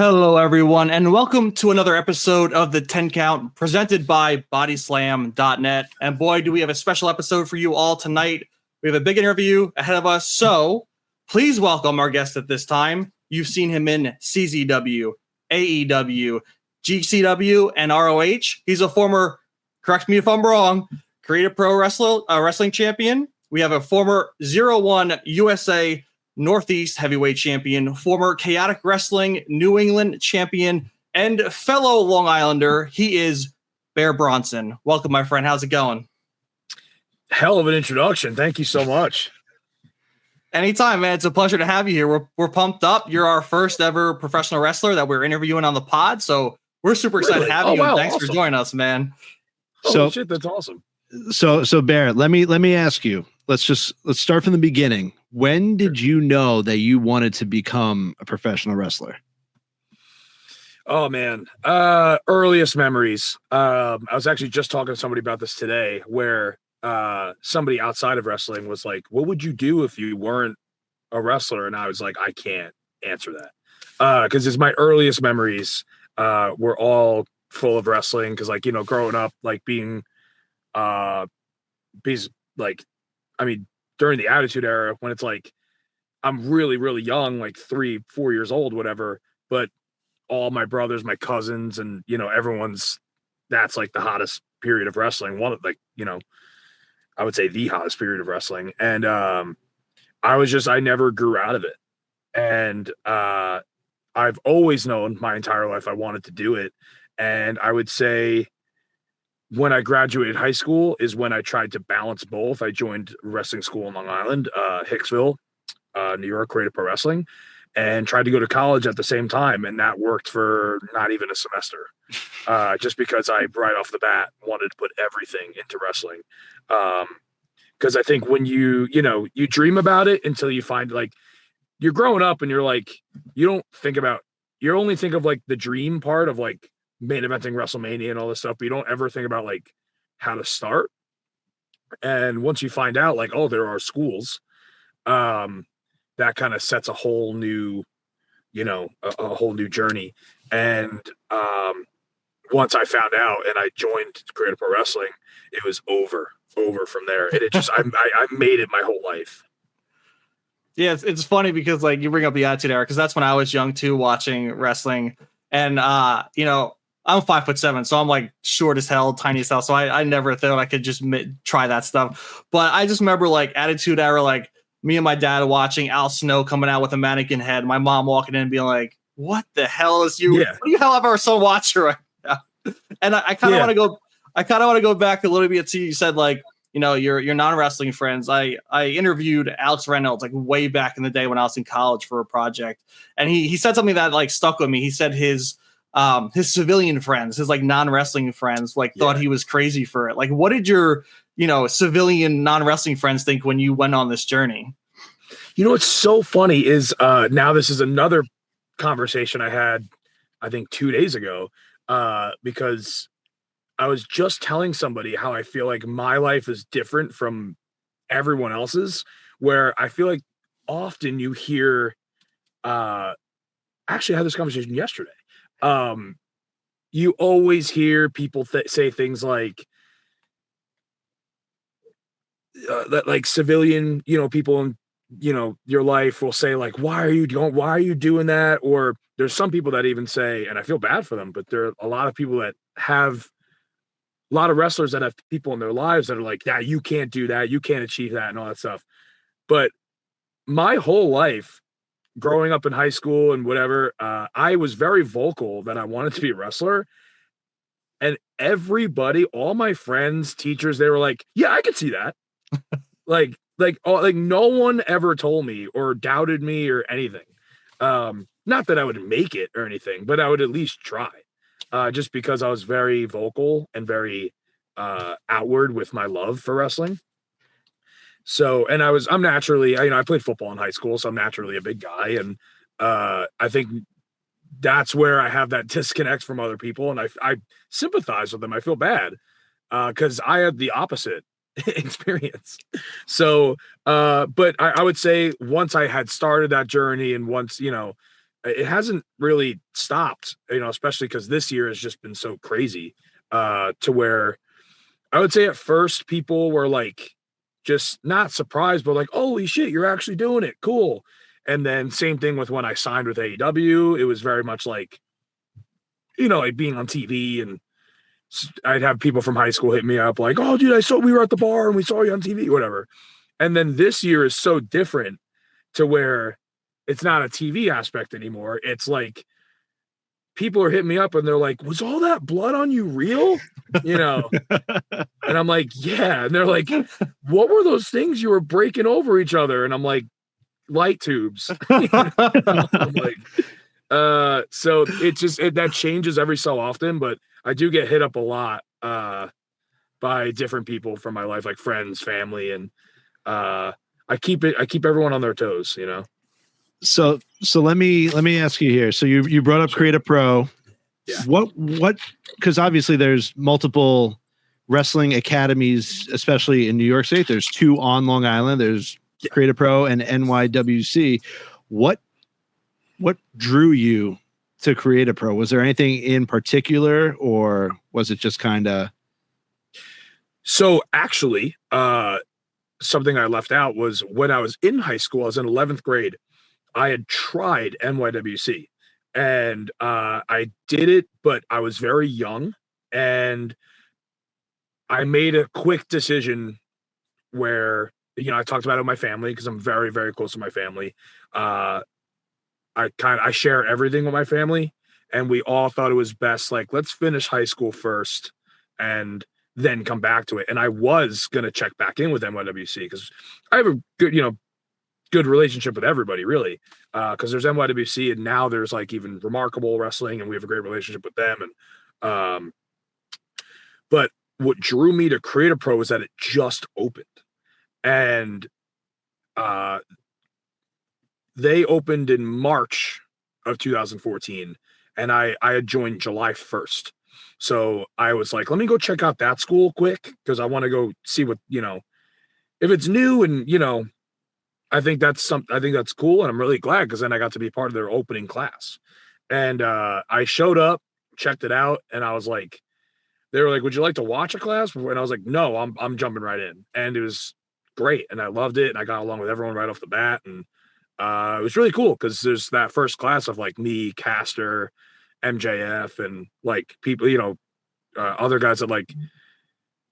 Hello, everyone, and welcome to another episode of the 10 Count presented by Bodyslam.net. And boy, do we have a special episode for you all tonight. We have a big interview ahead of us, so please welcome our guest at this time. You've seen him in CZW, AEW, GCW, and ROH. He's a former, correct me if I'm wrong, Creative Pro Wrestling champion. We have a former 0-1 USA Northeast Heavyweight Champion, former Chaotic Wrestling New England Champion, and fellow Long Islander. He is Bear Bronson. Welcome, my friend. How's it going? Hell of an introduction. Thank you so much. Anytime, man. It's a pleasure to have you here. We're pumped up. You're our first ever professional wrestler that we're interviewing on the pod, so we're super excited to have you. Wow, and thanks for joining us, man. Oh shit, that's awesome. So Bear, let me ask you. Let's start from the beginning. When did you know that you wanted to become a professional wrestler? Oh man, earliest memories. I was actually just talking to somebody about this today, where somebody outside of wrestling was like, "What would you do if you weren't a wrestler?" And I was like, "I can't answer that," because it's my earliest memories. Were all full of wrestling. Because growing up, being during the Attitude Era, when it's like I'm really, really young, like 3-4 years old, whatever, but all my brothers, my cousins, and that's like the hottest period of wrestling. I would say the hottest period of wrestling. And I never grew out of it. And I've always known my entire life I wanted to do it. And I would say when I graduated high school is when I tried to balance both. I joined wrestling school in Long Island, Hicksville, New York, Creative Pro Wrestling, and tried to go to college at the same time. And that worked for not even a semester, just because I, right off the bat, wanted to put everything into wrestling. Because I think when you dream about it until you find, you're growing up and you're like, you only think of the dream part of main eventing WrestleMania and all this stuff, but you don't ever think about how to start. And once you find out there are schools, that kind of sets a whole new, a whole new journey. And once I found out and I joined Creative Pro Wrestling, it was over from there. And it just, I made it my whole life. Yeah, it's funny because you bring up the Attitude Era, because that's when I was young too, watching wrestling. And I'm 5'7", so I'm short as hell, tiny as hell. So I never thought I could just try that stuff. But I just remember Attitude Era, me and my dad watching Al Snow coming out with a mannequin head. My mom walking in and being like, "What the hell is you? Yeah. What do you hell have our son watching right now?" And I kind of want to go. I kind of want to go back a little bit to you said your non-wrestling friends. I interviewed Alex Reynolds way back in the day when I was in college for a project, and he said something that stuck with me. He said his civilian friends, his non-wrestling friends, thought he was crazy for it. What did your civilian non-wrestling friends think when you went on this journey? What's so funny is now this is another conversation I had, I think 2 days ago, because I was just telling somebody how I feel like my life is different from everyone else's, where I feel like often you hear, actually I had this conversation yesterday. You always hear people say things like civilian, people in, your life will say why are you doing that? Or there's some people that even say, and I feel bad for them, but there are a lot of people that have a lot of wrestlers that have people in their lives that are like, "Yeah, you can't do that. You can't achieve that," and all that stuff. But my whole life, growing up in high school and whatever, I was very vocal that I wanted to be a wrestler. And everybody, all my friends, teachers, they were like, "Yeah, I could see that." No one ever told me or doubted me or anything. Not that I would make it or anything, but I would at least try. Just because I was very vocal and very outward with my love for wrestling. So, and I'm naturally, I played football in high school, so I'm naturally a big guy. And I think that's where I have that disconnect from other people. And I sympathize with them. I feel bad because I had the opposite experience. So, but I would say once I had started that journey and once, it hasn't really stopped, especially because this year has just been so crazy, to where I would say at first people were like just not surprised, but like, holy shit, you're actually doing it. Cool. And then same thing with when I signed with AEW, it was very much like, like being on TV, and I'd have people from high school hit me up like, oh dude, we were at the bar and we saw you on TV, whatever. And then this year is so different to where it's not a TV aspect anymore. It's like people are hitting me up and they're like, was all that blood on you real? And I'm like, yeah. And they're like, what were those things you were breaking over each other? And I'm like, light tubes. I'm like, so that changes every so often, but I do get hit up a lot by different people from my life, like friends, family, and I keep everyone on their toes, So let me ask you here. So you brought up Create a Pro. Yeah. What because obviously there's multiple wrestling academies, especially in New York State. There's 2 on Long Island. There's Create a Pro and NYWC. What drew you to Create a Pro? Was there anything in particular, or was it just kind of? So actually, something I left out was when I was in high school, I was in 11th grade. I had tried NYWC and I did it, but I was very young and I made a quick decision where, I talked about it with my family because I'm very, very close to my family. I share everything with my family, and we all thought it was best, like, let's finish high school first and then come back to it. And I was going to check back in with NYWC because I have a good relationship with everybody, really, because there's NYWC and now there's like even Remarkable Wrestling, and we have a great relationship with them. And but what drew me to Create a Pro was that it just opened, and they opened in March of 2014, and I had joined July 1st. So I was like, let me go check out that school quick because I want to go see what, if it's new, and I think that's cool, and I'm really glad because then I got to be part of their opening class. And I showed up, checked it out, and I was like, they were like, would you like to watch a class? And I was like, no, I'm jumping right in. And it was great, and I loved it, and I got along with everyone right off the bat, and it was really cool because there's that first class of like me, Caster, MJF, and like people, other guys that like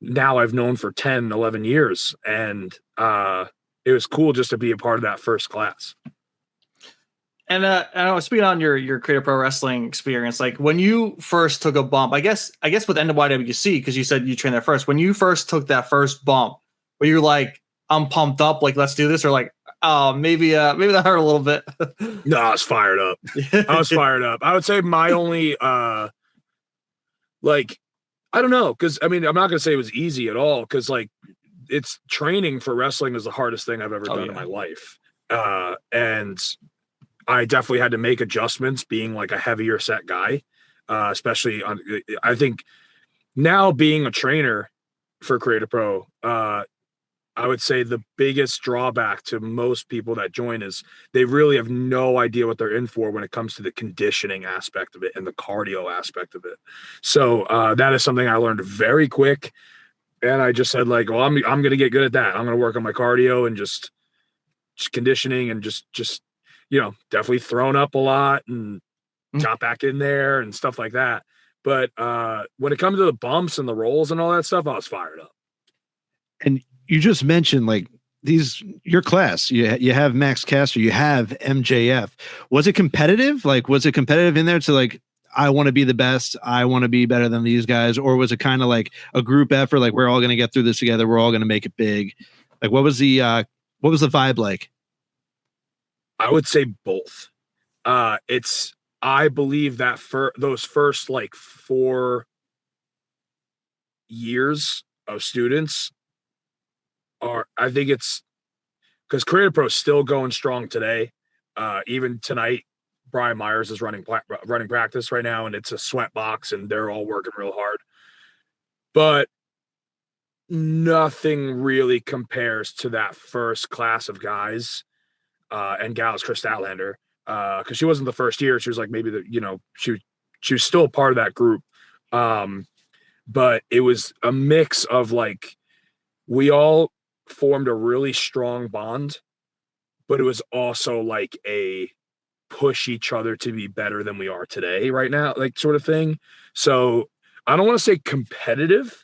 now I've known for 10, 11 years. And it was cool just to be a part of that first class. And I was speaking on your Create a Pro Wrestling experience, like when you first took a bump, I guess with NYWC, because you said you trained there first. When you first took that first bump, were you like, I'm pumped up, like let's do this, or like, oh, maybe that hurt a little bit? No, I was fired up. I would say my only like, I don't know, because I mean, I'm not gonna say it was easy at all, because like it's training for wrestling is the hardest thing I've ever done in my life. And I definitely had to make adjustments being like a heavier set guy, especially on, I think now being a trainer for Create a Pro, I would say the biggest drawback to most people that join is they really have no idea what they're in for when it comes to the conditioning aspect of it and the cardio aspect of it. So that is something I learned very quick. And I just said like, well, I'm going to get good at that. I'm going to work on my cardio and just conditioning and just, definitely thrown up a lot and got back in there and stuff like that. But when it comes to the bumps and the rolls and all that stuff, I was fired up. And you just mentioned like your class, you have Max Caster, you have MJF. Was it competitive? Like, was it competitive in there to like, I want to be the best, I want to be better than these guys? Or was it kind of like a group effort? Like, we're all going to get through this together. We're all going to make it big. Like, what was the vibe like? I would say both. I believe that for those first like 4 years of students I think it's because Create a Pro is still going strong today. Even tonight, Brian Myers is running practice right now, and it's a sweat box, and they're all working real hard. But nothing really compares to that first class of guys and gals, Chris Statlander. because she wasn't the first year. She was like maybe she was still a part of that group. But it was a mix of like, we all formed a really strong bond, but it was also like a push each other to be better than we are today right now, like sort of thing. So I don't want to say competitive,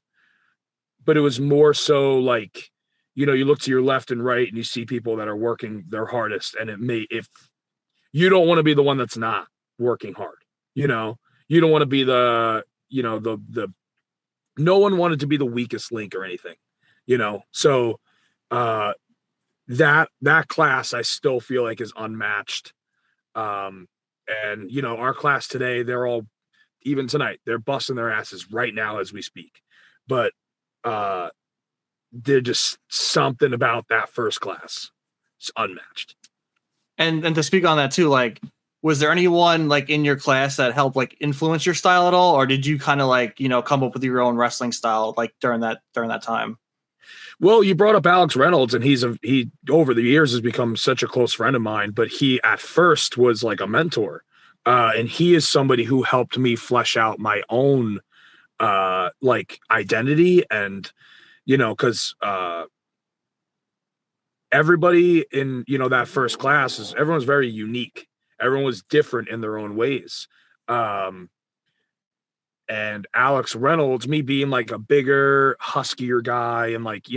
but it was more so like, you look to your left and right and you see people that are working their hardest, and if you don't want to be the one that's not working hard, you don't want to be the no one wanted to be the weakest link or anything, so that class I still feel like is unmatched. And our class today, they're all, even tonight, they're busting their asses right now as we speak, but they're just something about that first class. It's unmatched. And to speak on that too, like, was there anyone like in your class that helped like influence your style at all, or did you kind of like come up with your own wrestling style like during that time? Well, you brought up Alex Reynolds, and he over the years has become such a close friend of mine, but he at first was like a mentor. And he is somebody who helped me flesh out my own like identity, and because everybody in that first class everyone's very unique. Everyone was different in their own ways. And Alex Reynolds, me being like a bigger, huskier guy, and like,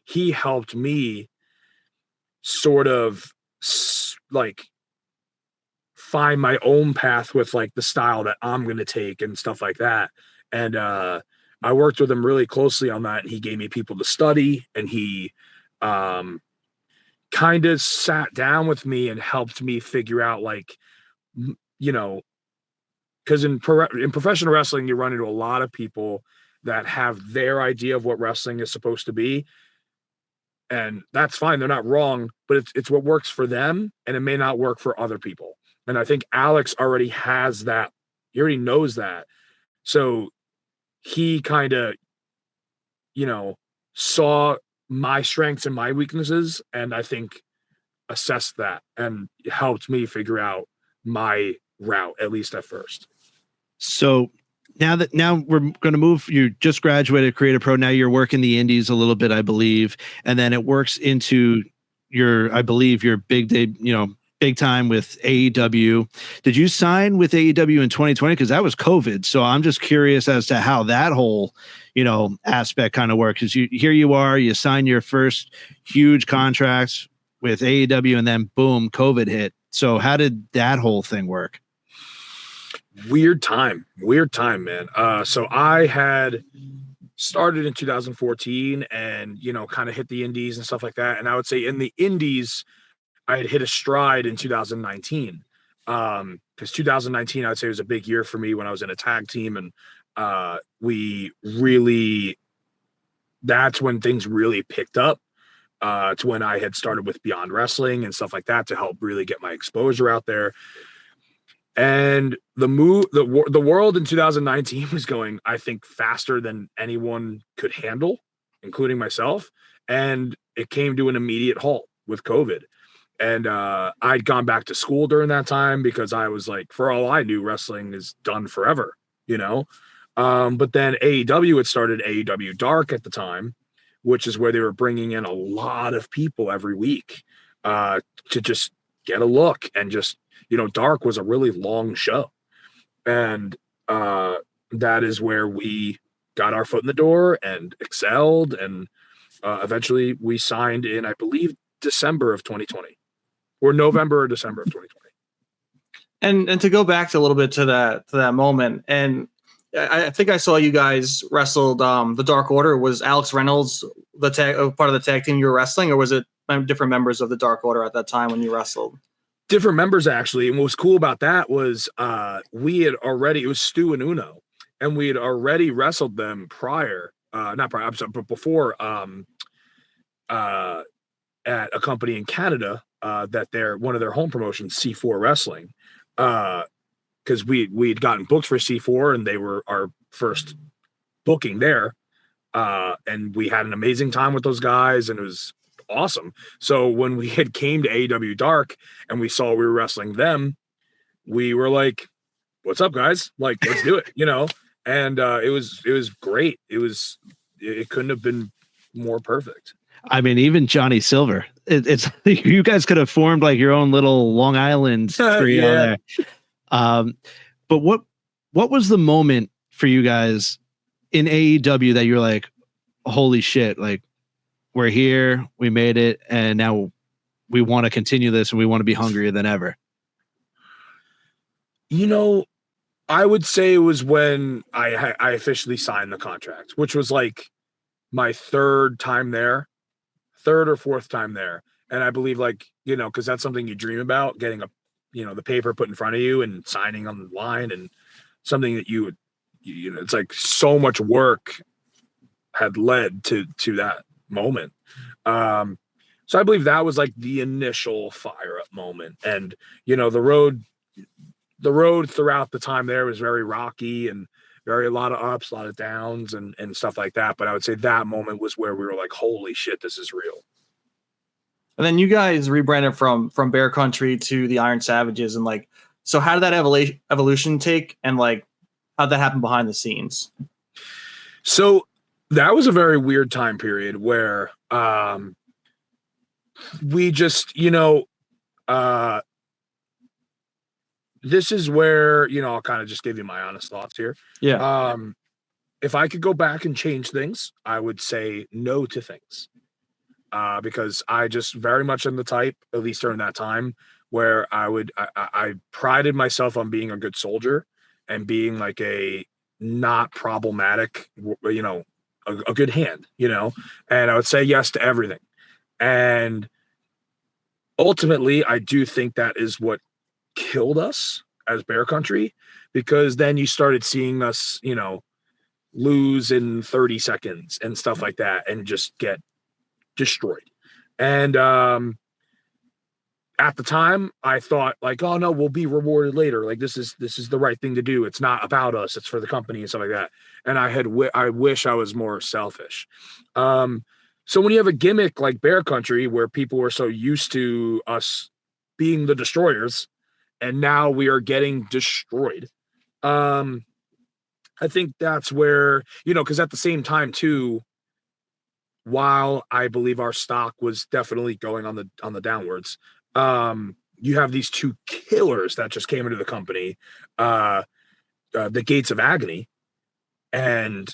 he helped me sort of like find my own path with like the style that I'm going to take and stuff like that. And I worked with him really closely on that. And he gave me people to study, and he kind of sat down with me and helped me figure out like, because in professional wrestling, you run into a lot of people that have their idea of what wrestling is supposed to be. And that's fine. They're not wrong, but it's what works for them, and it may not work for other people. And I think Alex already has that. He already knows that. So he kind of, saw my strengths and my weaknesses, and I think assessed that and helped me figure out my route, at least at first. So now we're going to move. You just graduated Creative Pro. Now you're working the indies a little bit, I believe, and then it works into your big day, big time with AEW. Did you sign with AEW in 2020? Because that was COVID. So I'm just curious as to how that whole, aspect kind of works. Because you sign your first huge contracts with AEW, and then boom, COVID hit. So how did that whole thing work? Weird time, man. So I had started in 2014 and, kind of hit the indies and stuff like that. And I would say in the indies, I had hit a stride in 2019. Because 2019, I would say, was a big year for me when I was in a tag team. And that's when things really picked up. It's when I had started with Beyond Wrestling and stuff like that to help really get my exposure out there. And the world in 2019 was going, I think, faster than anyone could handle, including myself. And it came to an immediate halt with COVID. And I'd gone back to school during that time because I was like, for all I knew, wrestling is done forever, But then AEW had started AEW Dark at the time, which is where they were bringing in a lot of people every week to just get a look, and just, Dark was a really long show. And that is where we got our foot in the door and excelled. And eventually we signed in, I believe, December of 2020 or November or December of 2020. And to go back a little bit to that moment, and I think I saw you guys wrestled the Dark Order. Was Alex Reynolds part of the tag team you were wrestling, or was it different members of the Dark Order at that time when you wrestled? Different members, actually. And what was cool about that was it was Stu and Uno, and we had already wrestled them but before at a company in Canada that one of their home promotions, C4 Wrestling, because we'd gotten booked for C4 and they were our first booking there. And we had an amazing time with those guys, and it was awesome. So when we had came to AEW Dark and we saw we were wrestling them, we were like, what's up, guys? Like, let's do it, And it was great. It couldn't have been more perfect. I mean, even Johnny Silver, it's you guys could have formed like your own little Long Island trio there. But what was the moment for you guys in AEW that you're like, holy shit, like we're here, we made it, and now we want to continue this and we want to be hungrier than ever? I would say it was when I officially signed the contract, which was like my third or fourth time there. And I believe because that's something you dream about, getting the paper put in front of you and signing on the line, and something that it's like so much work had led to that moment. So I believe that was like the initial fire up moment. And, the road throughout the time there was very rocky and a lot of ups, a lot of downs and stuff like that. But I would say that moment was where we were like, holy shit, this is real. And then you guys rebranded from Bear Country to the Iron Savages. And so how did that evolution take, and how'd that happen behind the scenes? So that was a very weird time period where we just, this is where, I'll kind of just give you my honest thoughts here. Yeah. If I could go back and change things, I would say no to things. Because I just very much am the type, at least during that time, where I prided myself on being a good soldier and being like a not problematic, a good hand, and I would say yes to everything. And ultimately, I do think that is what killed us as Bear Country, because then you started seeing us, lose in 30 seconds and stuff like that and just get destroyed. And at the time I thought like, oh no, we'll be rewarded later. Like this is the right thing to do. It's not about us, it's for the company and stuff like that. And I wish I was more selfish. So when you have a gimmick like Bear Country, where people were so used to us being the destroyers, and now we are getting destroyed. I think that's where, because at the same time too, while I believe our stock was definitely going on the downwards, you have these two killers that just came into the company, the Gates of Agony. And,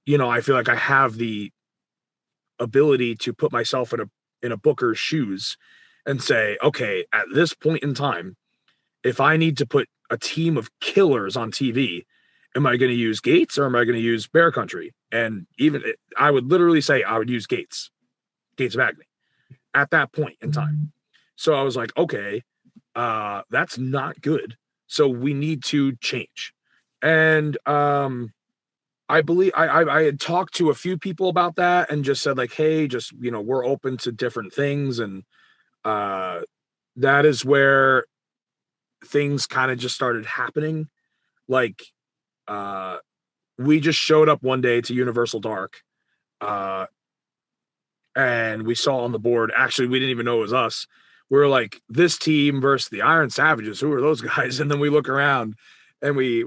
I feel like I have the ability to put myself in a booker's shoes and say, okay, at this point in time, if I need to put a team of killers on TV, am I going to use Gates or am I going to use Bear Country? And I would literally say I would use Gates of Agony at that point in time. So I was like, okay, that's not good. So we need to change. And I believe I had talked to a few people about that and just said like, hey, just, we're open to different things. And that is where things kind of just started happening. Like, we just showed up one day to Universal Dark, and we saw on the board, actually, we didn't even know it was us. We were like, this team versus the Iron Savages. Who are those guys? And then we look around and we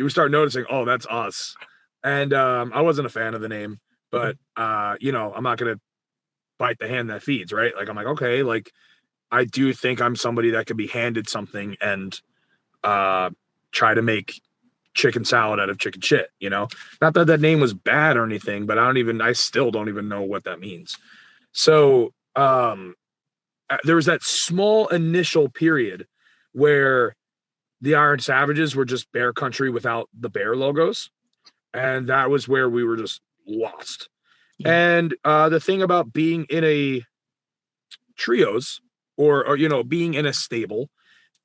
start noticing, oh, that's us. And I wasn't a fan of the name, but I'm not going to bite the hand that feeds, right? Like, I'm like, okay, like, I do think I'm somebody that could be handed something and try to make chicken salad out of chicken shit, not that name was bad or anything, but I still don't even know what that means. So there was that small initial period where the Iron Savages were just Bear Country without the bear logos. And that was where we were just lost. And the thing about being in a trios or being in a stable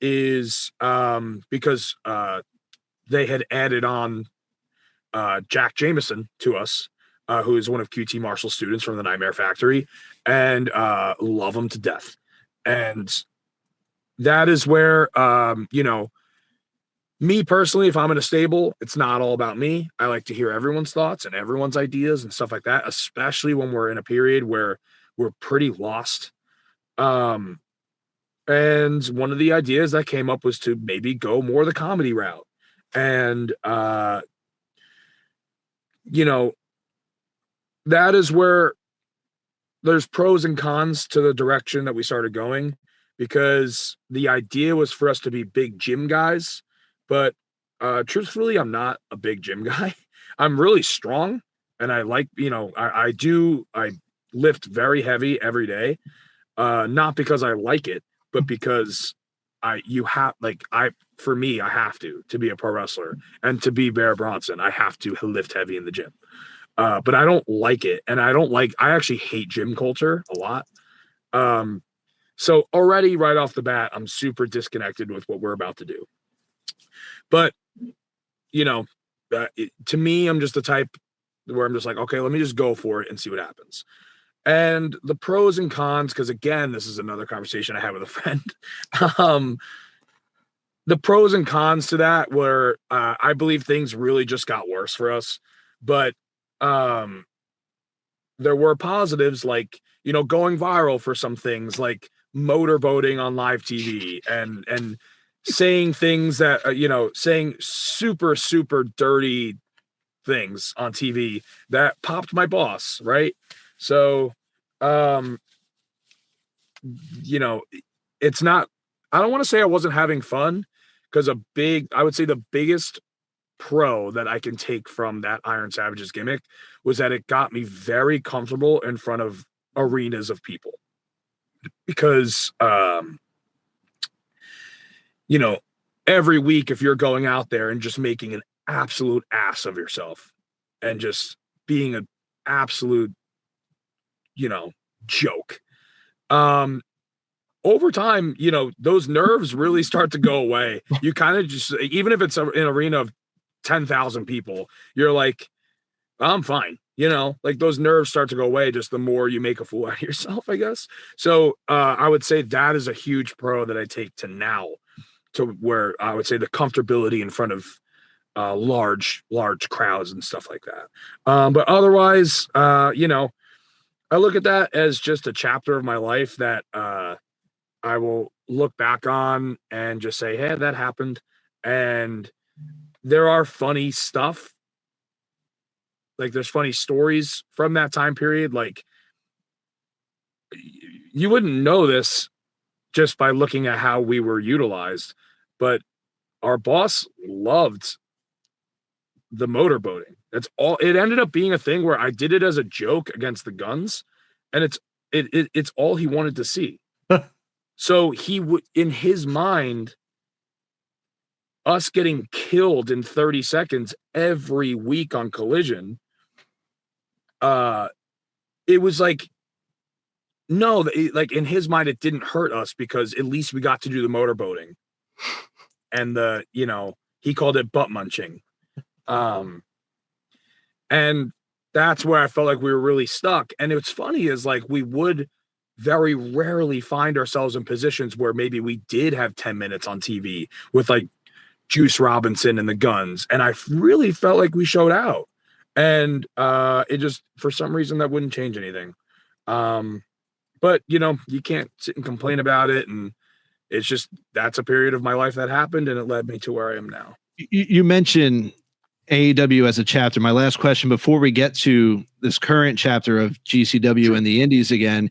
is because they had added on Jack Jameson to us, who is one of QT Marshall's students from the Nightmare Factory, and love him to death. And that is where, me personally, if I'm in a stable, it's not all about me. I like to hear everyone's thoughts and everyone's ideas and stuff like that, especially when we're in a period where were pretty lost. And one of the ideas that came up was to maybe go more the comedy route. And, you know, that is where there's pros and cons to the direction that we started going, because the idea was for us to be big gym guys. But truthfully, I'm not a big gym guy. I'm really strong, and I like, I lift very heavy every day. Not because I like it, but because I have to be a pro wrestler and to be Bear Bronson, I have to lift heavy in the gym. But I don't like it. And I actually hate gym culture a lot. So already right off the bat, I'm super disconnected with what we're about to do. But, to me, I'm just the type where I'm just like, okay, let me just go for it and see what happens. And the pros and cons, because again, this is another conversation I had with a friend. The pros and cons to that were, I believe things really just got worse for us. But there were positives, like, going viral for some things, like motorboating on live TV and saying things that, saying super, super dirty things on TV that popped my boss, right? So, it's not, I don't want to say I wasn't having fun, because I would say the biggest pro that I can take from that Iron Savage's gimmick was that it got me very comfortable in front of arenas of people. Because, every week, if you're going out there and just making an absolute ass of yourself and just being an absolute, joke, over time, those nerves really start to go away. You kind of just, even if it's an arena of 10,000 people, you're like, I'm fine. Like those nerves start to go away just the more you make a fool out of yourself, I guess. So I would say that is a huge pro that I take to now, to where I would say the comfortability in front of large crowds and stuff like that. But otherwise, I look at that as just a chapter of my life that I will look back on and just say, hey, that happened. And there are funny stuff. Like, there's funny stories from that time period. Like, you wouldn't know this just by looking at how we were utilized, but our boss loved the motorboating. That's all. It ended up being a thing where I did it as a joke against the Guns, and it's all he wanted to see. So he would, in his mind, us getting killed in 30 seconds every week on Collision, it was like, no, like in his mind, it didn't hurt us because at least we got to do the motorboating. And he called it butt munching. And that's where I felt like we were really stuck. And what's funny is, like, we would very rarely find ourselves in positions where maybe we did have 10 minutes on TV with like Juice Robinson and the Guns. And I really felt like we showed out. And it just, for some reason, that wouldn't change anything. But, you can't sit and complain about it. And it's just, that's a period of my life that happened, and it led me to where I am now. You mentioned AEW as a chapter. My last question before we get to this current chapter of GCW and the Indies again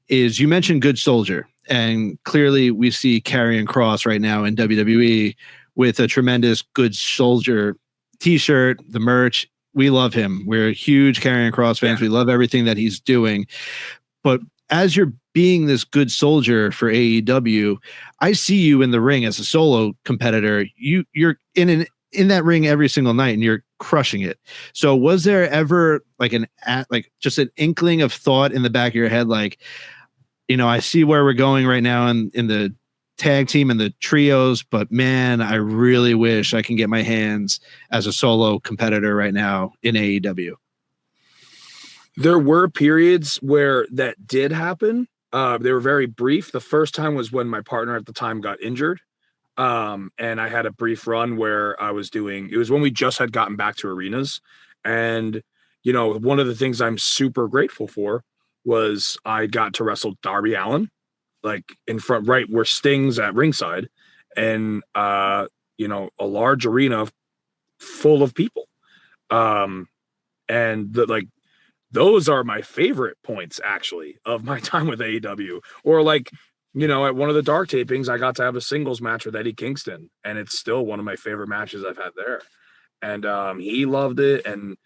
is, you mentioned Good Soldier, and clearly we see Karrion Kross right now in WWE with a tremendous Good Soldier t-shirt, the merch. We love him. We're huge Karrion Kross fans. Yeah. We love everything that he's doing. But as you're being this Good Soldier for AEW, I see you in the ring as a solo competitor. You're in that ring every single night, and you're crushing it. So was there ever like just an inkling of thought in the back of your head, like, I see where we're going right now in the tag team and the trios, but man, I really wish I can get my hands as a solo competitor right now in AEW? There were periods where that did happen. They were very brief. The first time was when my partner at the time got injured. And I had a brief run where it was when we just had gotten back to arenas. And, one of the things I'm super grateful for was I got to wrestle Darby Allin, like in front, right where Sting's at ringside, and you know, a large arena full of people. And like those are my favorite points actually of my time with AEW. Or like, you know, at one of the dark tapings, I got to have a singles match with Eddie Kingston, and it's still one of my favorite matches I've had there. And he loved it, and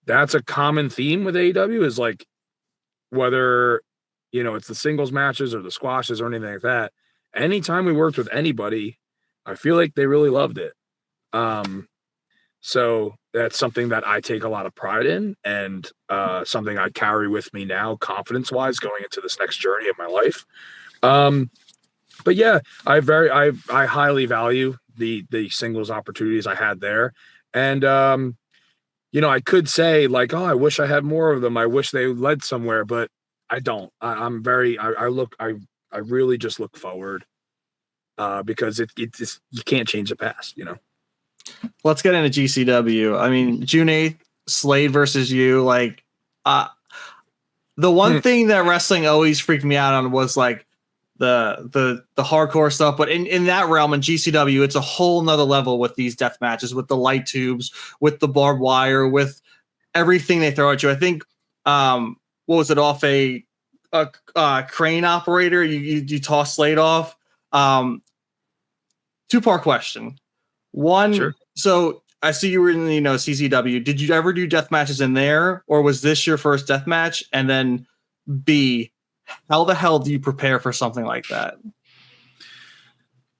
that's a common theme with AEW is like whether, you know, it's the singles matches or the squashes or anything like that. Anytime we worked with anybody, I feel like they really loved it. So that's something that I take a lot of pride in, and something I carry with me now, confidence-wise, going into this next journey of my life. But yeah, I highly value the singles opportunities I had there, and you know, I could say like, oh, I wish I had more of them. I wish they led somewhere, but I don't. I really just look forward, because it just, you can't change the past, you know. Let's get into GCW. I mean, June 8th, Slade versus you. Like, the one thing that wrestling always freaked me out on was like the hardcore stuff. But in that realm, in GCW, it's a whole nother level with these death matches, with the light tubes, with the barbed wire, with everything they throw at you. I think, what was it, off a crane operator? You toss Slade off. Two-part question. One, Sure. So I see you were in, you know, CCW. Did you ever do death matches in there, or was this your first death match? And then B, how the hell do you prepare for something like that?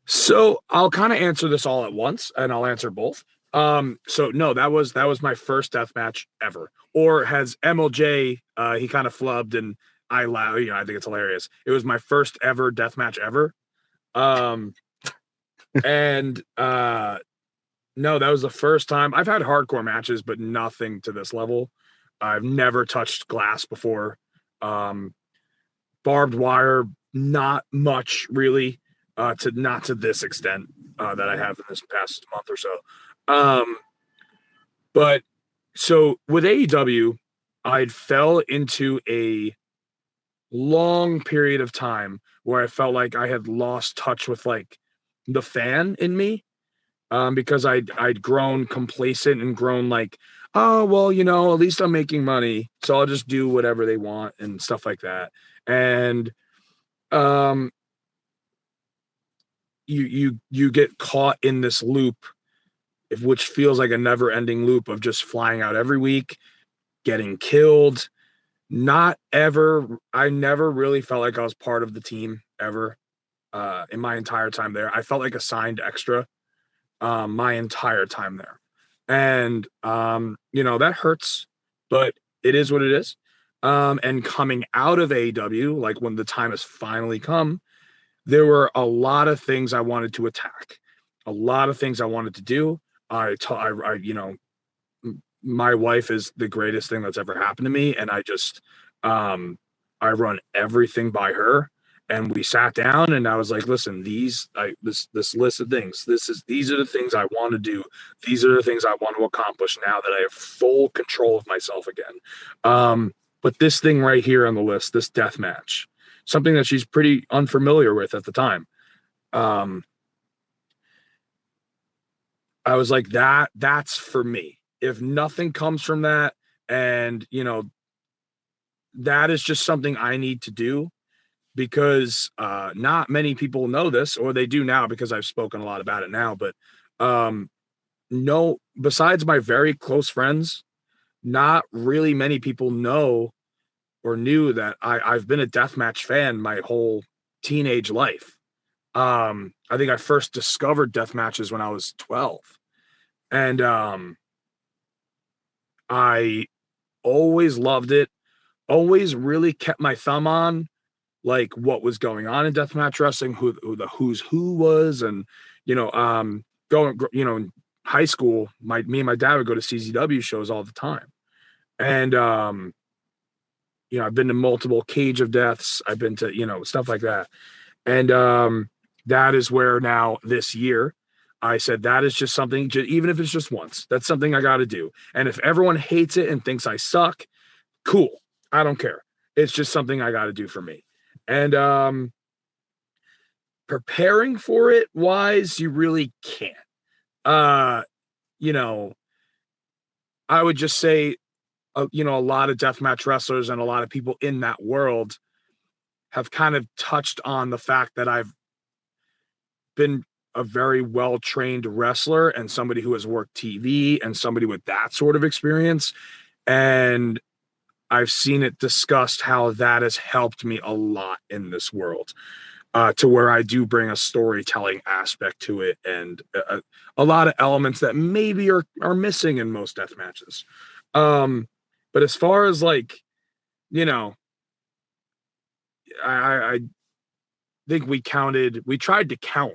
So I'll kind of answer this all at once, and I'll answer both. So no, that was my first death match ever. Or has MLJ, he kind of flubbed, and I laugh, you know, I think it's hilarious. It was my first ever death match ever. And no, that was the first time. I've had hardcore matches, but nothing to this level. I've never touched glass before. Barbed wire, not much really, not to this extent that I have in this past month or so. But so with AEW, I'd fell into a long period of time where I felt like I had lost touch with like the fan in me. Because I'd grown complacent and grown like, oh, well, you know, at least I'm making money, so I'll just do whatever they want and stuff like that. And you get caught in this loop, which feels like a never-ending loop of just flying out every week, getting killed. I never really felt like I was part of the team ever. In my entire time there, I felt like a signed extra. My entire time there. And, you know, that hurts, but it is what it is. And coming out of AEW, like when the time has finally come, there were a lot of things I wanted to attack, a lot of things I wanted to do. You know, my wife is the greatest thing that's ever happened to me. And I just, I run everything by her. And we sat down, and I was like, "Listen, this list of things. These are the things I want to do. These are the things I want to accomplish now that I have full control of myself again." But this thing right here on the list, this death match, something that she's pretty unfamiliar with at the time. I was like, that's for me. If nothing comes from that, and you know, that is just something I need to do. Because not many people know this, or they do now because I've spoken a lot about it now. But no, besides my very close friends, not really many people know or knew that I've been a deathmatch fan my whole teenage life. I think I first discovered death matches when I was 12. And I always loved it, always really kept my thumb on like what was going on in deathmatch wrestling, who the who's who was, and you know, in high school, me and my dad would go to CZW shows all the time, and you know, I've been to multiple Cage of Deaths, I've been to, you know, stuff like that, and that is where now this year I said that is just something, even if it's just once, that's something I got to do, and if everyone hates it and thinks I suck, cool, I don't care. It's just something I got to do for me. And preparing for it wise, you really can't. You know, I would just say, you know, a lot of deathmatch wrestlers and a lot of people in that world have kind of touched on the fact that I've been a very well-trained wrestler and somebody who has worked TV and somebody with that sort of experience. And I've seen it discussed how that has helped me a lot in this world, to where I do bring a storytelling aspect to it and a lot of elements that maybe are missing in most death matches. But as far as like, you know, I think we tried to count.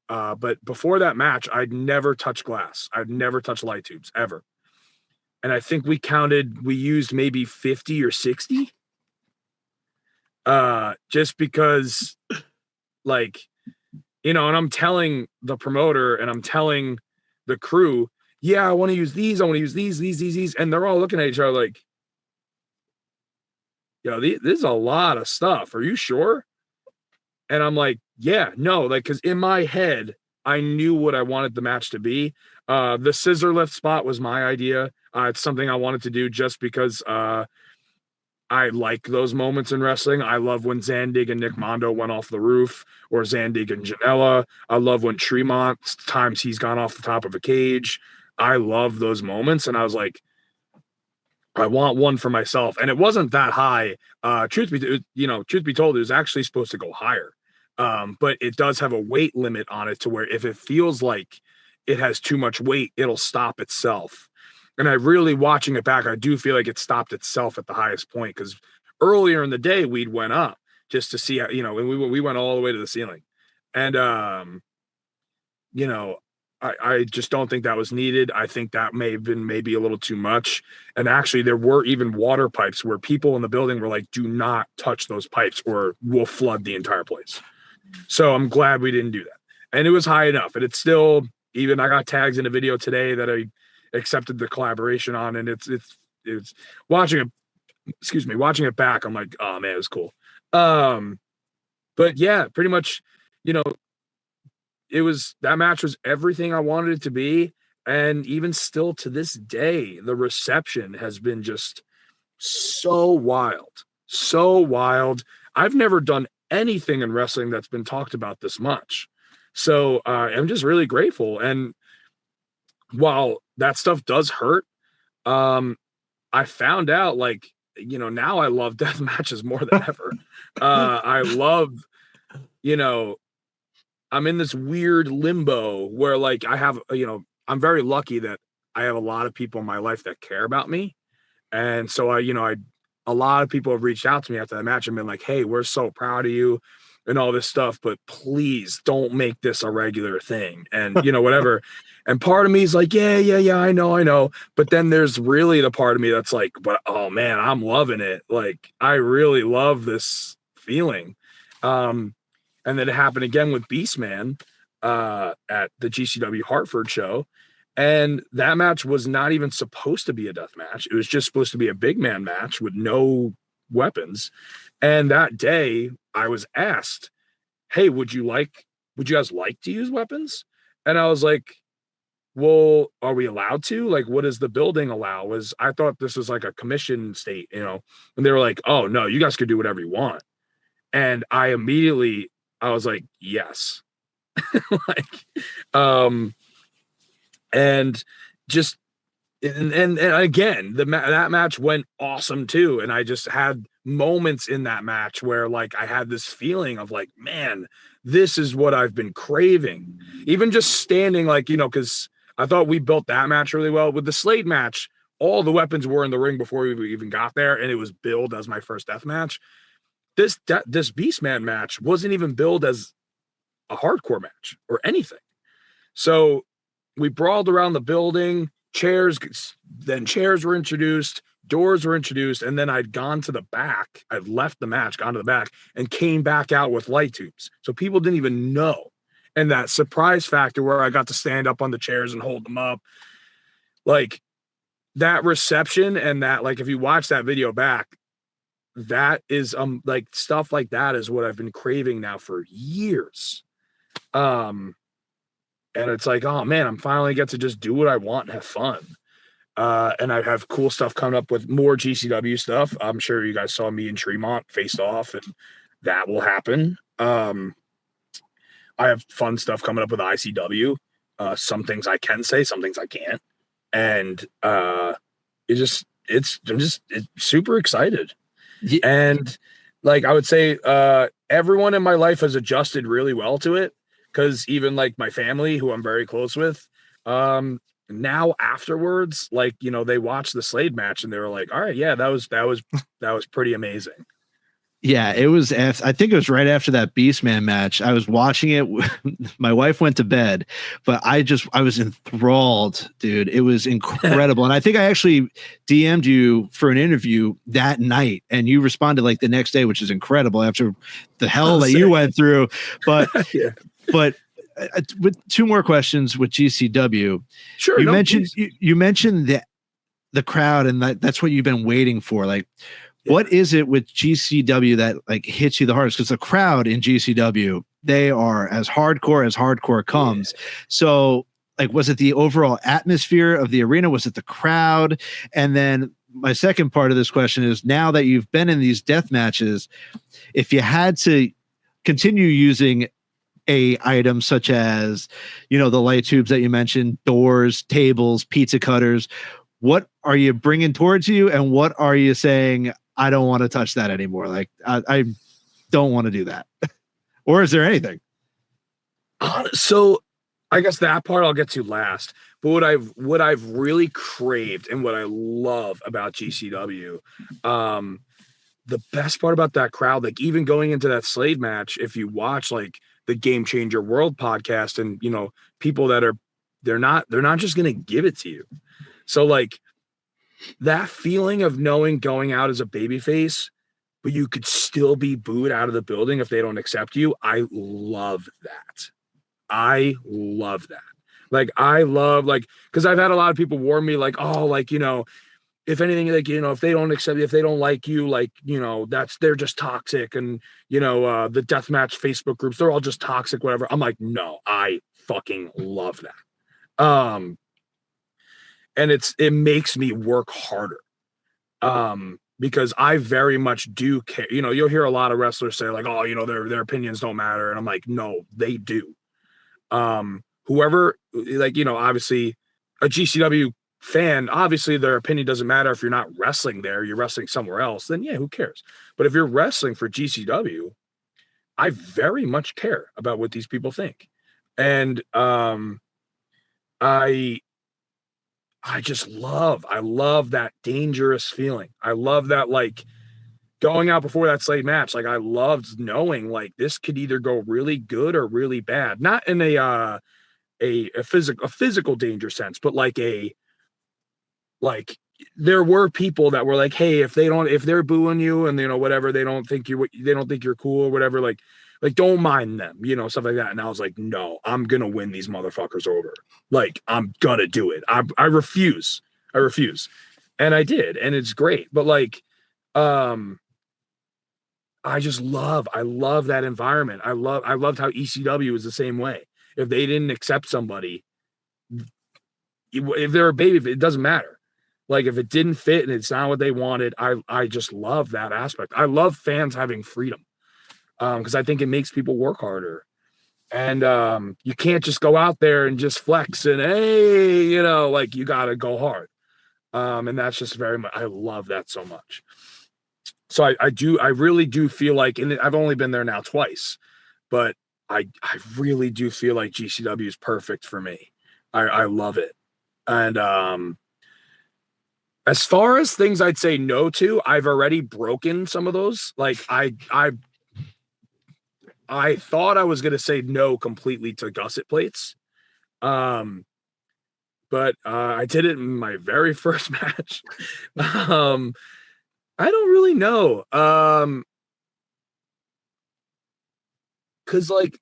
But before that match, I'd never touched glass. I'd never touched light tubes ever. And I think we used maybe 50 or 60. Just because, like, you know, and I'm telling the promoter and I'm telling the crew, yeah, I want to use these. I want to use these. And they're all looking at each other like, yo, this is a lot of stuff. Are you sure? And I'm like, yeah, no, like, because in my head, I knew what I wanted the match to be. The scissor lift spot was my idea. It's something I wanted to do just because I like those moments in wrestling. I love when Zandig and Nick Mondo went off the roof, or Zandig and Janela. I love when Tremont times he's gone off the top of a cage. I love those moments. And I was like, I want one for myself. And it wasn't that high. Truth be told, it was actually supposed to go higher. But it does have a weight limit on it to where if it feels like it has too much weight, it'll stop itself. And I really, watching it back, I do feel like it stopped itself at the highest point, because earlier in the day we'd went up just to see how, you know, and we went all the way to the ceiling. And you know, I just don't think that was needed. I think that may have been maybe a little too much. And actually there were even water pipes where people in the building were like, do not touch those pipes or we'll flood the entire place. So I'm glad we didn't do that. And it was high enough. And it's still, even I got tags in a video today that I accepted the collaboration on, and it's watching it back, I'm like, oh man, it was cool. But yeah, pretty much, you know, that match was everything I wanted it to be. And even still to this day, the reception has been just so wild. I've never done anything in wrestling that's been talked about this much. So I'm just really grateful. And while that stuff does hurt, I found out, like, you know, now I love death matches more than ever. I love, you know, I'm in this weird limbo where, like, I have, you know, I'm very lucky that I have a lot of people in my life that care about me. And so a lot of people have reached out to me after that match and been like, hey, we're so proud of you and all this stuff, but please don't make this a regular thing. And, you know, whatever. And part of me is like, yeah, I know. But then there's really the part of me that's like, but oh man, I'm loving it. Like, I really love this feeling. And then it happened again with Beastman at the GCW Hartford show. And that match was not even supposed to be a death match. It was just supposed to be a big man match with no weapons. And that day I was asked, hey, would you guys like to use weapons? And I was like, well, are we allowed to? Like, what does the building allow? I thought this was like a commission state, you know? And they were like, oh no, you guys could do whatever you want. And I was like, yes. And just, and again, that match went awesome too. And I just had moments in that match where, like, I had this feeling of like, man, this is what I've been craving. Even just standing, like, you know, because I thought we built that match really well. With the Slade match, all the weapons were in the ring before we even got there, and it was billed as my first death match. This Beastman match wasn't even billed as a hardcore match or anything. So we brawled around the building, chairs were introduced, doors were introduced, and then I'd gone to the back. I'd left the match, gone to the back, and came back out with light tubes. So people didn't even know. And that surprise factor where I got to stand up on the chairs and hold them up, like, that reception and that, like, if you watch that video back, that is like stuff like that is what I've been craving now for years. And it's like, oh man, I'm finally get to just do what I want and have fun. And I have cool stuff coming up with more GCW stuff. I'm sure you guys saw me and Tremont face off, and that will happen. I have fun stuff coming up with ICW. Some things I can say, some things I can't. And I'm just super excited. Yeah. And like I would say, everyone in my life has adjusted really well to it, because even like my family, who I'm very close with, now afterwards, like, you know, they watched the Slade match and they were like, all right, yeah, that was pretty amazing. Yeah, it was. I think it was right after that Beastman match. I was watching it. My wife went to bed, but I was enthralled, dude. It was incredible. And I think I actually DM'd you for an interview that night, and you responded like the next day, which is incredible after the hell that you went through. But, Yeah. but with two more questions with GCW. Sure. You mentioned the crowd, and that's what you've been waiting for. Like, what is it with GCW that like hits you the hardest? Because the crowd in GCW, they are as hardcore comes. Yeah. So like, was it the overall atmosphere of the arena? Was it the crowd? And then my second part of this question is, now that you've been in these death matches, if you had to continue using a item such as, you know, the light tubes that you mentioned, doors, tables, pizza cutters, what are you bringing towards you? And what are you saying, I don't want to touch that anymore? Like, I don't want to do that. Or is there anything? So I guess that part I'll get to last. But what I've really craved and what I love about GCW, the best part about that crowd, like even going into that Slade match, if you watch like the Game Changer World podcast, and you know, people that they're not just gonna give it to you. So like that feeling of knowing going out as a babyface, but you could still be booed out of the building if they don't accept you. I love that. Like, I love, like, because I've had a lot of people warn me, like, oh, like, you know, if anything, like, you know, if they don't accept you, if they don't like you, like, you know, they're just toxic. And, you know, the deathmatch Facebook groups, they're all just toxic, whatever. I'm like, no, I fucking love that. And it makes me work harder. Because I very much do care. You know, you'll hear a lot of wrestlers say like, oh, you know, their opinions don't matter. And I'm like, no, they do. Whoever, like, you know, obviously a GCW fan, obviously their opinion doesn't matter. If you're not wrestling there, you're wrestling somewhere else, then yeah, who cares? But if you're wrestling for GCW, I very much care about what these people think. And I love that dangerous feeling. I love that, like, going out before that Slade match. Like, I loved knowing like this could either go really good or really bad. Not in a physical danger sense, but like there were people that were like, hey, if they're booing you and, you know, whatever, they don't think you're cool or whatever, like don't mind them, you know, stuff like that. And I was like, no, I'm gonna win these motherfuckers over. Like, I'm gonna do it. I refuse. And I did, and it's great. But like, I love that environment. I loved how ECW was the same way. If they didn't accept somebody, if they're a baby, it doesn't matter. Like, if it didn't fit and it's not what they wanted, I just love that aspect. I love fans having freedom. Because I think it makes people work harder. And you can't just go out there and just flex and, hey, you know, like, you got to go hard. And that's just very much, I love that so much. So I really do feel like, and I've only been there now twice, but I really do feel like GCW is perfect for me. I love it. And as far as things I'd say no to, I've already broken some of those. Like, I thought I was going to say no completely to gusset plates. But I did it in my very first match. I don't really know. Cause like,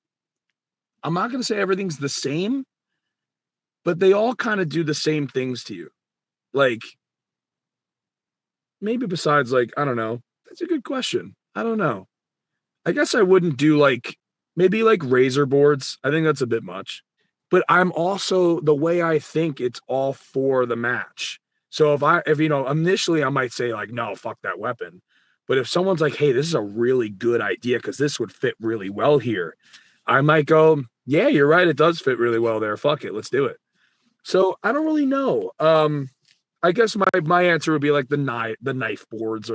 I'm not going to say everything's the same, but they all kind of do the same things to you. Like, maybe besides, like, I don't know, That's a good question. I don't know. I guess I wouldn't do like maybe like razor boards. I think that's a bit much. But I'm also the way I think it's all for the match. So if initially I might say like, no, fuck that weapon. But if someone's like, hey, this is a really good idea because this would fit really well here, I might go, yeah, you're right. It does fit really well there. Fuck it. Let's do it. So I don't really know. I guess my answer would be like the knife boards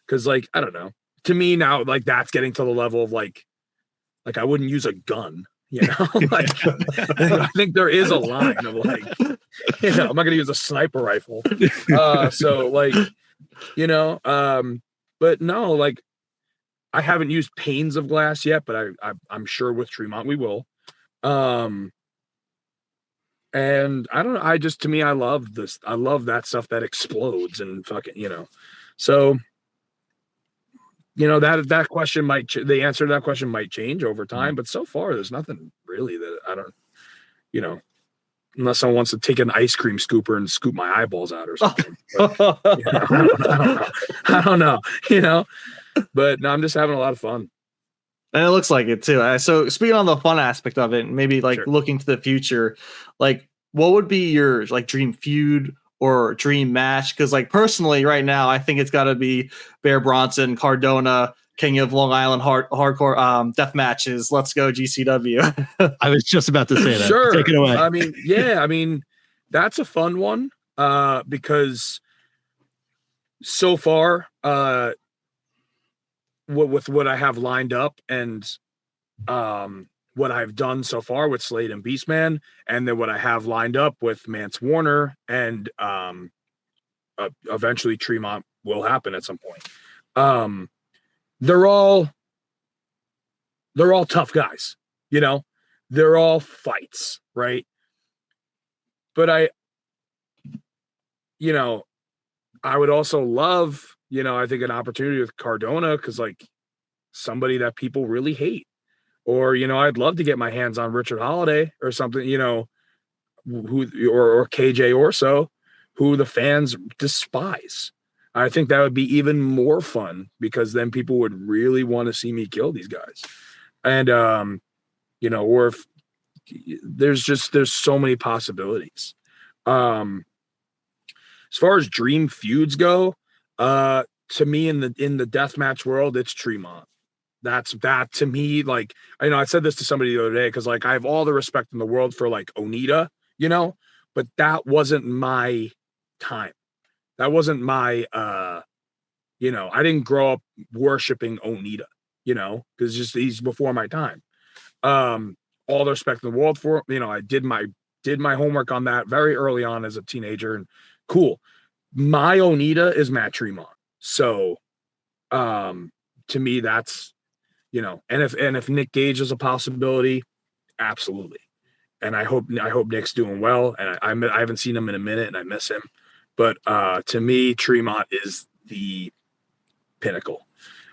because like, I don't know. To me now, like that's getting to the level of like I wouldn't use a gun, like I think there is a line of like, I'm not going to use a sniper rifle. So like, but no, like I haven't used panes of glass yet, but I'm sure with Tremont we will. And I don't know. To me, I love this. I love that stuff that explodes and fucking, so, that question the answer to that question might change over time, but so far there's nothing really that I don't, unless someone wants to take an ice cream scooper and scoop my eyeballs out or something. But, I don't know, but no, I'm just having a lot of fun. And it looks like it too. So speaking on the fun aspect of it, maybe like looking to the future, like what would be your like dream feud or dream match? Because like personally, right now, I think it's got to be Bear Bronson, Cardona, King of Long Island hardcore death matches. Let's go GCW. I was just about to say that. Sure. Take it away. I mean, that's a fun one because so far, with what I have lined up and what I've done so far with Slade and Beastman, and then what I have lined up with Mance Warner and eventually Tremont will happen at some point. They're all tough guys, they're all fights, right? But I would also love, I think an opportunity with Cardona because like somebody that people really hate, or I'd love to get my hands on Richard Holiday or something, who or KJ Orso, who the fans despise. I think that would be even more fun because then people would really want to see me kill these guys, and or if there's so many possibilities. As far as dream feuds go, to me in the deathmatch world, it's Tremont. That to me, like, I said this to somebody the other day because like I have all the respect in the world for like Onita, but that wasn't my time. That wasn't my I didn't grow up worshiping Onita, because he's before my time. All the respect in the world for I did my homework on that very early on as a teenager, and cool. My Onita is Matt Tremont. So to me that's and if Nick Gage is a possibility, absolutely. And I hope Nick's doing well, and I haven't seen him in a minute and I miss him. But to me, Tremont is the pinnacle.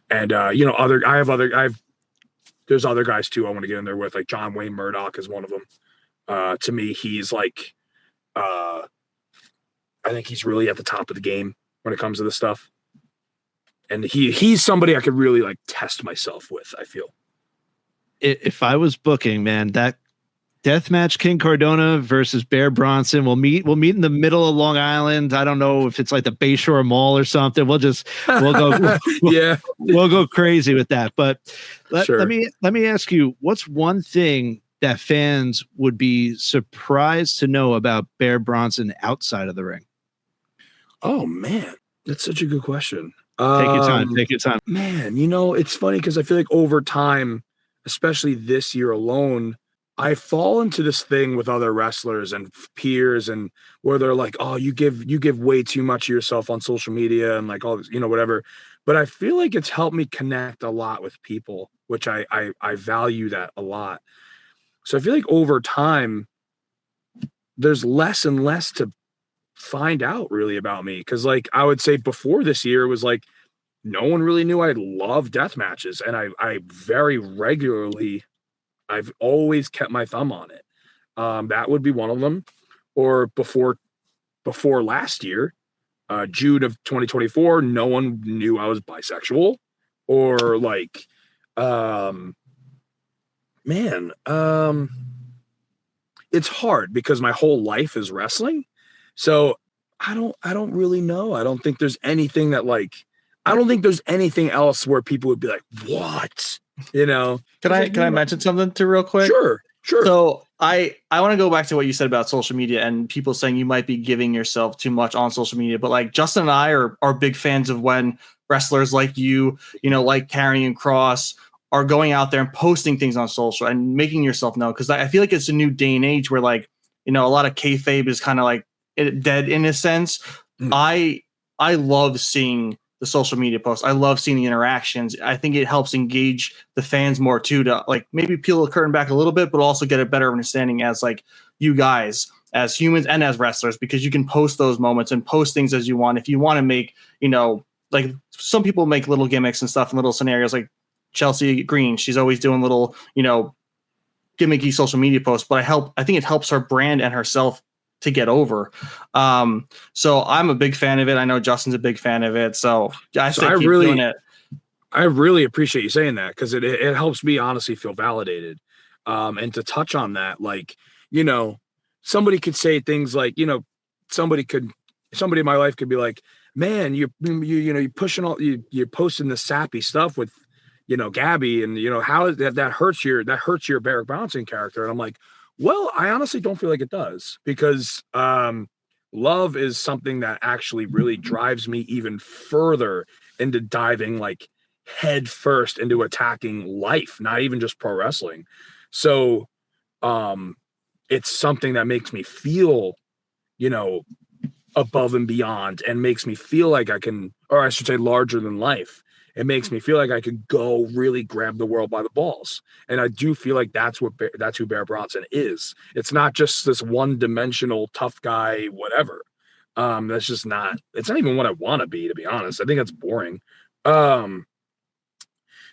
And there's other guys too I want to get in there with, like John Wayne Murdoch is one of them. To me, he's like I think he's really at the top of the game when it comes to this stuff. And he's somebody I could really like test myself with, I feel. If I was booking, man, that deathmatch King Cardona versus Bear Bronson, we'll meet in the middle of Long Island. I don't know if it's like the Bayshore Mall or something. We'll go we'll go crazy with that. But let me ask you, what's one thing that fans would be surprised to know about Bear Bronson outside of the ring? Oh man, that's such a good question. Take your time. Man, it's funny because I feel like over time, especially this year alone, I fall into this thing with other wrestlers and peers, and where they're like, "Oh, you give way too much of yourself on social media and like all this, whatever." But I feel like it's helped me connect a lot with people, which I value that a lot. So I feel like over time, there's less and less to find out really about me, because like I would say before this year was like no one really knew I love death matches, and I very regularly, I've always kept my thumb on it. That would be one of them. Or before last year, June of 2024, no one knew I was bisexual or like, it's hard because my whole life is wrestling. So I don't really know. I don't think there's anything that like, I don't think there's anything else where people would be like, what? You know? Can I mention something too real quick? Sure. So I want to go back to what you said about social media and people saying you might be giving yourself too much on social media, but like Justin and I are big fans of when wrestlers like you know, like Karrion Kross are going out there and posting things on social and making yourself know. Cause I feel like it's a new day and age where like, you know, a lot of kayfabe is kind of like dead in a sense. I love seeing the social media posts. I love seeing the interactions. I think it helps engage the fans more too, to like maybe peel the curtain back a little bit, but also get a better understanding as like you guys, as humans and as wrestlers, because you can post those moments and post things as you want. If you want to make, you know, like some people make little gimmicks and stuff and little scenarios like Chelsea Green. She's always doing little, you know, gimmicky social media posts, but I think it helps her brand and herself to get over. So I'm a big fan of it. I know Justin's a big fan of it. So I keep doing it. I really appreciate you saying that because it helps me honestly feel validated. And to touch on that, like, you know, somebody could say things like, you know, somebody in my life could be like, man, you know, you're posting this sappy stuff with, you know, Gabby, and you know, how that hurts your Bear Bronson character. And I'm like, well, I honestly don't feel like it does, because love is something that actually really drives me even further into diving like head first into attacking life, not even just pro wrestling. So it's something that makes me feel, you know, above and beyond, and makes me feel like I can, or I should say larger than life. It makes me feel like I could go really grab the world by the balls. And I do feel like that's who Bear Bronson is. It's not just this one-dimensional tough guy, whatever. That's just not, it's not even what I want to be honest. I think that's boring. So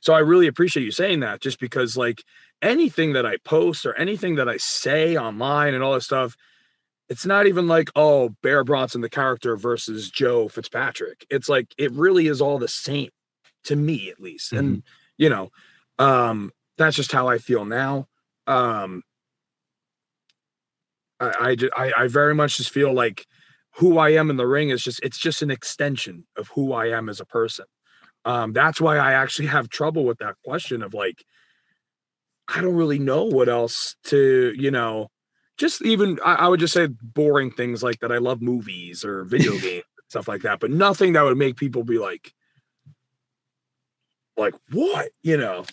I really appreciate you saying that, just because like anything that I post or anything that I say online and all this stuff, it's not even like, oh, Bear Bronson, the character versus Joe Fitzpatrick. It's like, it really is all the same. To me, at least. Mm-hmm. And, you know, that's just how I feel now. I very much just feel like who I am in the ring is it's just an extension of who I am as a person. That's why I actually have trouble with that question of like, I don't really know what else to, you know, just even, I would just say boring things like that. I love movies or video games, stuff like that, but nothing that would make people be like what, you know,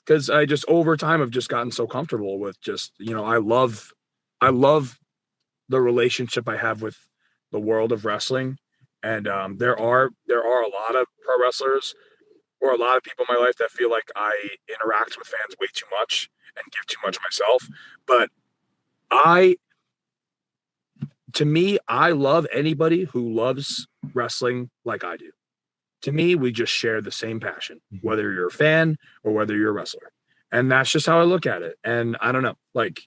because I just over time have just gotten so comfortable with just, you know, I love the relationship I have with the world of wrestling. And there are a lot of pro wrestlers or a lot of people in my life that feel like I interact with fans way too much and give too much of myself. But to me, I love anybody who loves wrestling like I do. To me, we just share the same passion, whether you're a fan or whether you're a wrestler. And that's just how I look at it. And I don't know, like,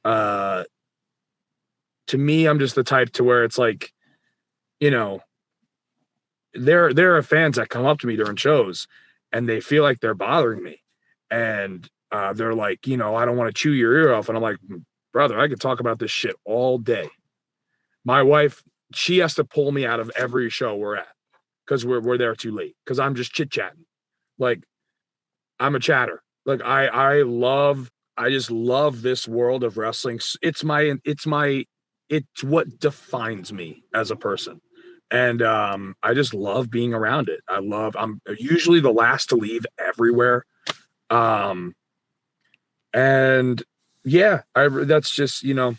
to me, I'm just the type to where it's like, you know, there are fans that come up to me during shows and they feel like they're bothering me. And they're like, you know, I don't want to chew your ear off. And I'm like, brother, I could talk about this shit all day. My wife, she has to pull me out of every show we're at, because we're there too late, because I'm just chit-chatting. Like, I'm a chatter. Like, I just love this world of wrestling. It's what defines me as a person. And I just love being around it. I'm usually the last to leave everywhere. And yeah, that's just, you know,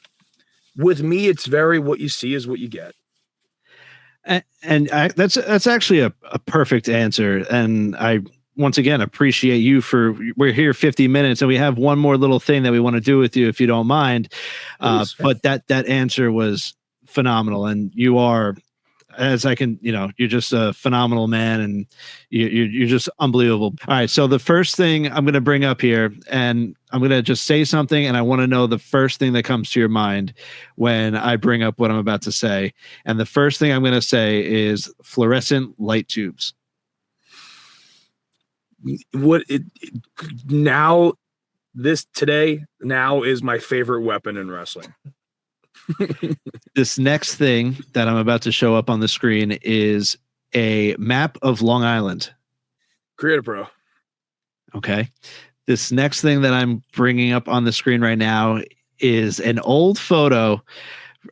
with me, it's very, what you see is what you get. That's actually a perfect answer. And I, once again, appreciate you we're here 50 minutes and we have one more little thing that we want to do with you, if you don't mind. But that answer was phenomenal. And you are as I can, you're just a phenomenal man, and you're just unbelievable. All right, so the first thing I'm going to bring up here, and I'm going to just say something, and I want to know the first thing that comes to your mind when I bring up what I'm about to say. And the first thing I'm going to say is fluorescent light tubes. Now is my favorite weapon in wrestling. This next thing that I'm about to show up on the screen is a map of Long Island. Creative Pro. Okay. This next thing that I'm bringing up on the screen right now is an old photo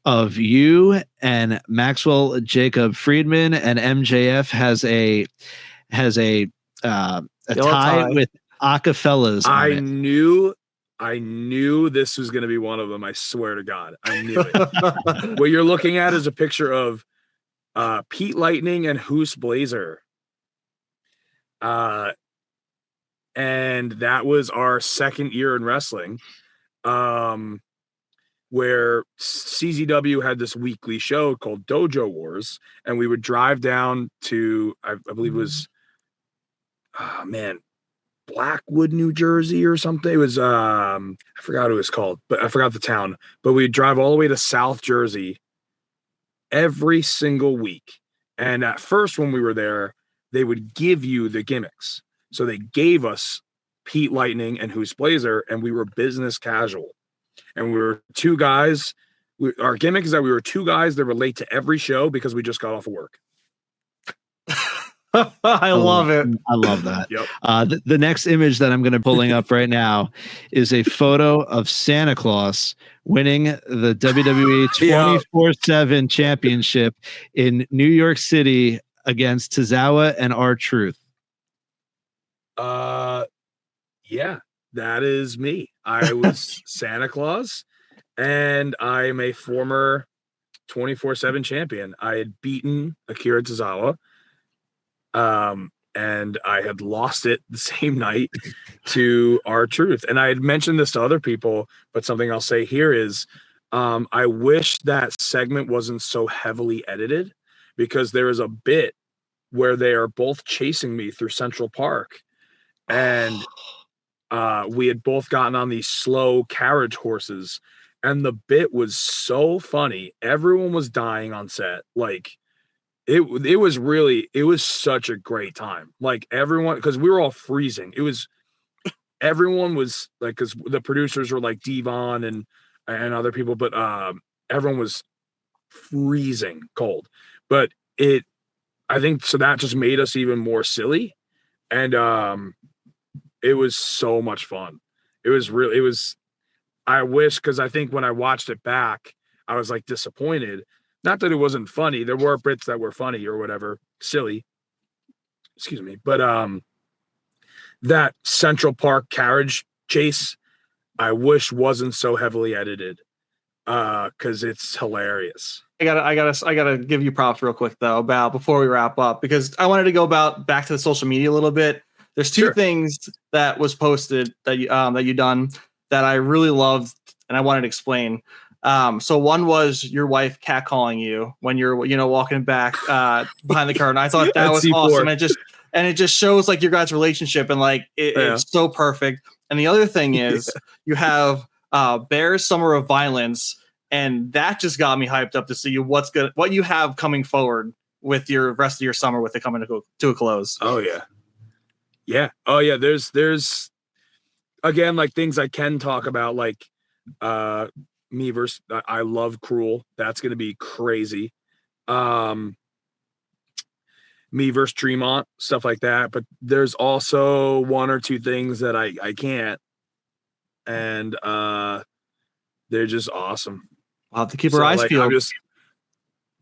of you and Maxwell Jacob Friedman, and MJF has a tie with Acafellas on it. I knew this was going to be one of them. I swear to God, I knew it. What you're looking at is a picture of Pete Lightning and Hoos Blazer. And that was our second year in wrestling, where CZW had this weekly show called Dojo Wars, and we would drive down to, I believe it was, Blackwood, New Jersey or something. It was, I forgot what it was called, but I forgot the town. But we'd drive all the way to South Jersey every single week. And at first, when we were there, they would give you the gimmicks. So they gave us Pete Lightning and Hoos Blazer, and we were business casual. And we were two guys. Our gimmick is that we were two guys that were late to every show because we just got off of work. I love it. I love that. Yep. The next image that I'm going to pulling up right now is a photo of Santa Claus winning the WWE 24/7 championship in New York City against Tozawa and R-Truth. Yeah, that is me. I was Santa Claus, and I'm a former 24/7 champion. I had beaten Akira Tozawa. And I had lost it the same night to R-Truth. And I had mentioned this to other people, but something I'll say here is, I wish that segment wasn't so heavily edited, because there is a bit where they are both chasing me through Central Park, and we had both gotten on these slow carriage horses, and the bit was so funny. Everyone was dying on set. Like, it was such a great time. Like, everyone, because we were all freezing. Everyone was like, because the producers were like Devon and other people, but everyone was freezing cold. But I think so that just made us even more silly, and it was so much fun. I wish, because I think when I watched it back, I was like disappointed. Not that it wasn't funny. There were bits that were funny or whatever, silly. Excuse me. But that Central Park carriage chase, I wish wasn't so heavily edited, because it's hilarious. I gotta give you props real quick though, before we wrap up, because I wanted to go back to the social media a little bit. There's two things that was posted that you done that I really loved, and I wanted to explain. So one was your wife catcalling you when you're, walking back behind the curtain. I thought that was awesome. It just shows like your guys' relationship, and like it's so perfect. And the other thing is you have Bear's Summer of Violence, and that just got me hyped up to see what you have coming forward with your rest of your summer, with it coming to a close. Oh yeah. Yeah. Oh yeah. There's again, like, things I can talk about, like me versus, I love Cruel. That's going to be crazy. Me versus Tremont, stuff like that. But there's also one or two things that I can't, and they're just awesome. We'll have to keep our eyes peeled.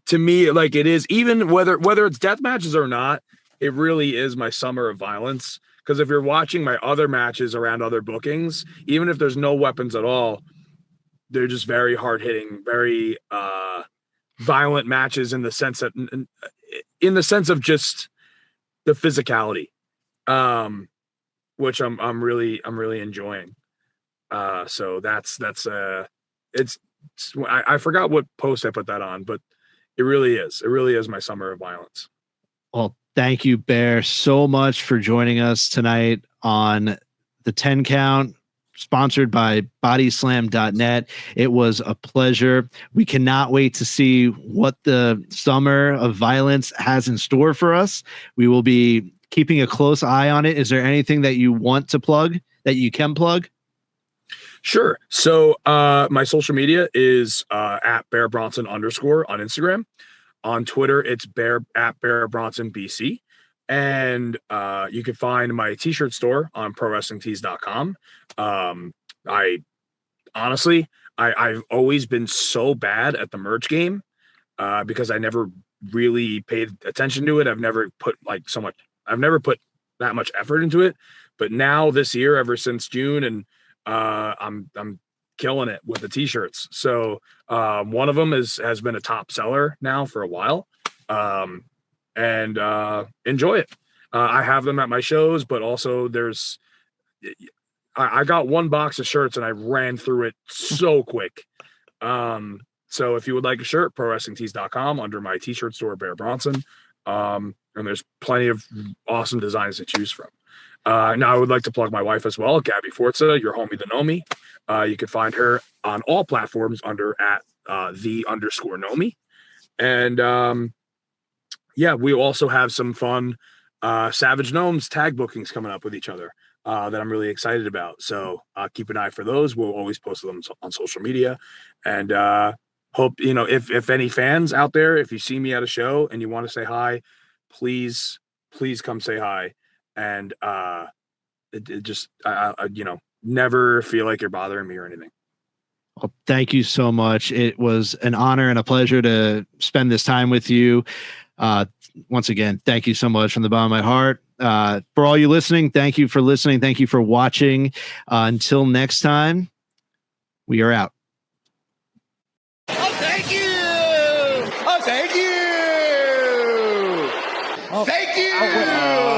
To me, like, it is, even whether it's death matches or not, it really is my summer of violence. Because if you're watching my other matches around other bookings, even if there's no weapons at all, they're just very hard hitting, very violent matches in the sense of just the physicality, which I'm really enjoying. So that's I forgot what post I put that on, but It really is. It really is my summer of violence. Well, thank you, Bear, so much for joining us tonight on the 10 Count, sponsored by bodyslam.net. It was a pleasure. We cannot wait to see what the summer of violence has in store for us. We will be keeping a close eye on it. Is there anything that you want to plug, that you can plug? Sure. So my social media is at Bear Bronson _ on Instagram. On Twitter, it's at Bear Bronson BC. And you can find my t-shirt store on prowrestlingtees.com. I honestly, I've always been so bad at the merch game because I never really paid attention to it. I've never put that much effort into it. But now this year, ever since June, and I'm killing it with the t-shirts. So one of them has been a top seller now for a while. And enjoy it. I have them at my shows, but also I got one box of shirts and I ran through it so quick. So if you would like a shirt, prowrestlingtees.com under my t-shirt store, Bear Bronson. And there's plenty of awesome designs to choose from. Now I would like to plug my wife as well, Gabby Forza, your homie to know me. You can find her on all platforms under at _Nomi. And yeah, we also have some fun Savage Gnomes tag bookings coming up with each other that I'm really excited about. So keep an eye for those. We'll always post them on social media. And hope, if any fans out there, if you see me at a show and you want to say hi, please come say hi. And it just, never feel like you're bothering me or anything. Well, thank you so much. It was an honor and a pleasure to spend this time with you. Once again, thank you so much from the bottom of my heart. For all you listening, thank you for listening. Thank you for watching. Until next time, we are out. Oh, thank you. Oh, thank you. Oh, thank you.